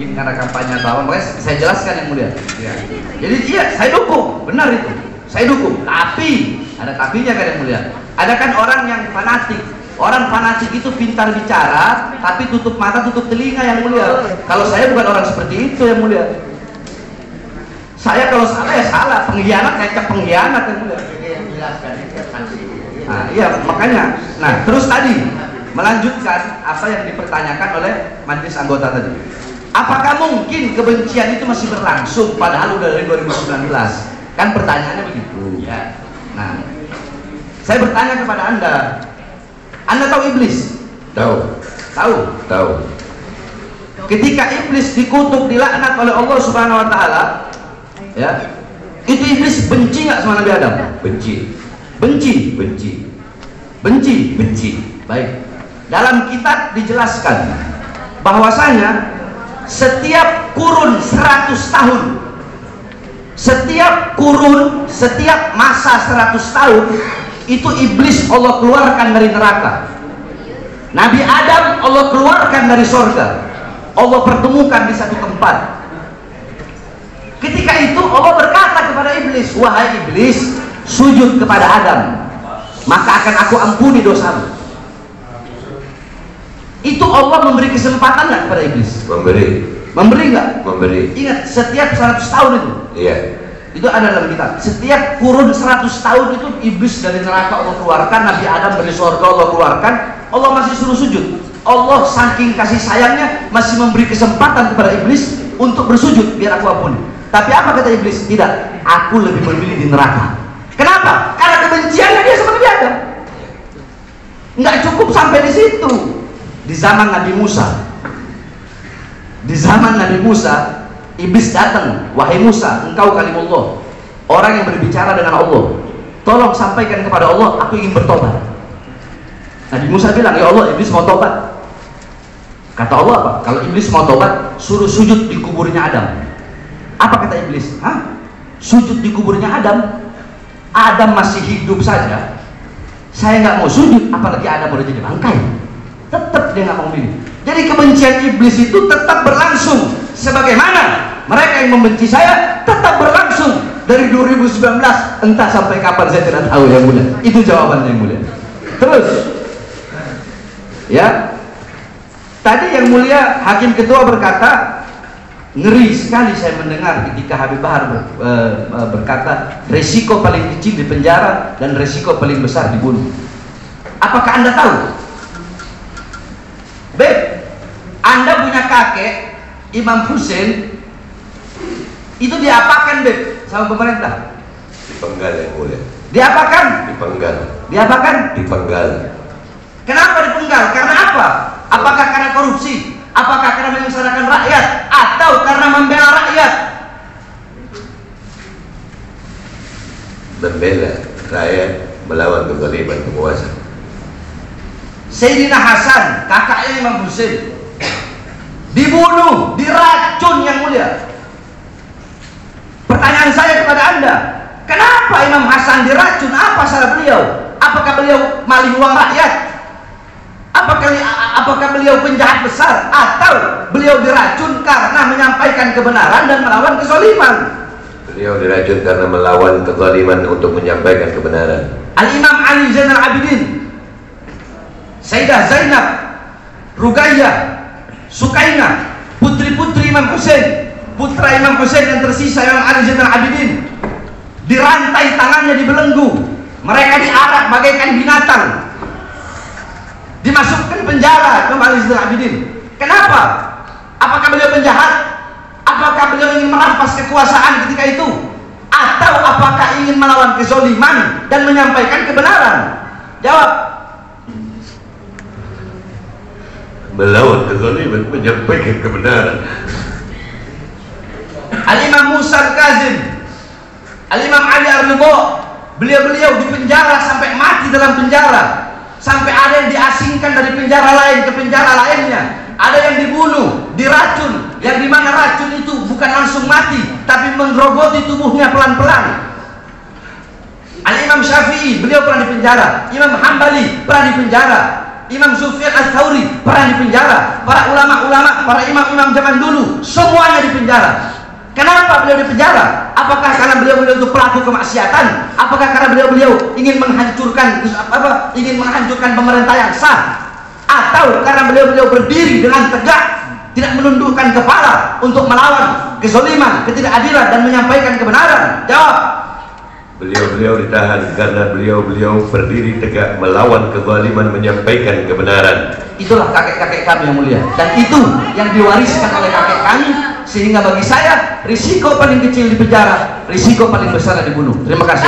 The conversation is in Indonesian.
mungkin karena kampanye tahun, makanya saya jelaskan yang mulia. Ya. Jadi iya, saya dukung, benar itu, saya dukung. Tapi ada tapinya kan yang mulia. Ada kan orang yang fanatik. Orang fanatik itu pintar bicara, tapi tutup mata, tutup telinga yang mulia. Kalau saya bukan orang seperti itu yang mulia. Saya kalau salah ya salah, pengkhianat ngecek pengkhianat yang mulia. Nah, iya makanya. Nah, terus tadi melanjutkan apa yang dipertanyakan oleh majelis anggota tadi. Apakah mungkin kebencian itu masih berlangsung padahal udah dari 2019? Kan pertanyaannya begitu. Ya. Nah, saya bertanya kepada Anda tahu iblis? Tahu. Tahu? Tahu. Ketika iblis dikutuk, dilaknat oleh Allah Subhanahu wa taala, ya. Itu iblis benci nggak sama Nabi Adam? Benci. Benci. Benci. Benci. Benci. Baik. Dalam kitab dijelaskan bahwasanya setiap kurun 100 tahun, setiap masa 100 tahun itu iblis Allah keluarkan dari neraka. Nabi Adam Allah keluarkan dari sorga, Allah pertemukan di satu tempat. Ketika itu Allah berkata kepada iblis, wahai iblis, sujud kepada Adam, maka akan aku ampuni dosamu. Itu Allah memberi kesempatan nggak kepada iblis? Memberi nggak? Memberi. Ingat, setiap 100 tahun itu. Iya. Itu ada dalam kitab. Setiap kurun 100 tahun itu iblis dari neraka Allah keluarkan, Nabi Adam dari surga Allah keluarkan, Allah masih suruh sujud. Allah saking kasih sayangnya masih memberi kesempatan kepada iblis untuk bersujud biar aku ampuni. Tapi apa kata iblis? Tidak, aku lebih memilih di neraka. Kenapa? Karena kebenciannya dia sama Nabi Adam. Nggak cukup sampai di situ. Di zaman Nabi Musa, iblis datang, wahai Musa, engkau kalimullah, orang yang berbicara dengan Allah, tolong sampaikan kepada Allah, aku ingin bertobat. Nabi Musa bilang, ya Allah, iblis mau tobat. Kata Allah apa? Kalau iblis mau tobat, suruh sujud di kuburnya Adam. Apa kata iblis? Hah? Sujud di kuburnya Adam? Adam masih hidup saja, saya nggak mau sujud, apalagi Adam udah jadi bangkai. Tetap dia nggak mau milih. Jadi kebencian iblis itu tetap berlangsung. Sebagaimana mereka yang membenci saya tetap berlangsung dari 2019, entah sampai kapan saya tidak tahu yang mulia. Itu jawabannya yang mulia. Terus, ya, tadi yang mulia Hakim Ketua berkata, ngeri sekali saya mendengar ketika Habib Bahar berkata resiko paling kecil di penjara dan resiko paling besar dibunuh. Apakah Anda tahu? Beb, Anda punya kakek Imam Hussein itu diapakan, Beb, sama pemerintah? Dipenggal yang mulia. Diapakan? Dipenggal. Diapakan? Dipenggal. Kenapa dipenggal? Karena apa? Apakah karena korupsi? Apakah karena menyengsarakan rakyat? Atau karena membela rakyat? Membela rakyat melawan kezaliman penguasa. Sayyidina Hasan, kakaknya Imam Hussein, dibunuh, diracun yang mulia. Pertanyaan saya kepada Anda, kenapa Imam Hasan diracun? Apa salah beliau? Apakah beliau maling uang rakyat? Apakah beliau penjahat besar? Atau beliau diracun karena menyampaikan kebenaran dan melawan kezaliman? Beliau diracun karena melawan kezaliman untuk menyampaikan kebenaran. Al-Imam Ali Zainal Abidin, Sayyidah Zainab, Ruqayyah, Sukainah, putri-putri Imam Hussein, putra Imam Hussein yang tersisa Imam Ali Zainal Abidin, dirantai tangannya, dibelenggu, mereka diarak bagaikan binatang, dimasukkan penjara Imam Ali Zainal Abidin. Kenapa? Apakah beliau penjahat? Apakah beliau ingin merampas kekuasaan ketika itu? Atau apakah ingin melawan kezaliman dan menyampaikan kebenaran? Jawab. Melawan kezaliman, menyampaikan kebenaran. Al-Imam Musa Al-Kazim, Al-Imam Ali Ar-Ridha, beliau-beliau dipenjara sampai mati dalam penjara, sampai ada yang diasingkan dari penjara lain ke penjara lainnya, ada yang dibunuh, diracun, yang dimana racun itu bukan langsung mati tapi menggerogoti tubuhnya pelan-pelan. Al-Imam Syafi'i, beliau pernah dipenjara, Imam Hambali pernah dipenjara, Imam Sufyan Ats-Tsauri pernah dipenjara, para ulama-ulama para imam-imam zaman dulu semuanya dipenjara. Kenapa beliau dipenjara? Apakah karena beliau itu pelaku kemaksiatan? Apakah karena beliau ingin menghancurkan pemerintah yang sah? Atau karena beliau berdiri dengan tegak, tidak menundukkan kepala untuk melawan kezaliman, ketidakadilan dan menyampaikan kebenaran? Jawab. Beliau ditahan karena beliau berdiri tegak melawan kezaliman, menyampaikan kebenaran. Itulah kakek-kakek kami yang mulia, dan itu yang diwariskan oleh kakek kami. Sehingga bagi saya, risiko paling kecil di penjara, risiko paling besar dibunuh. Terima kasih.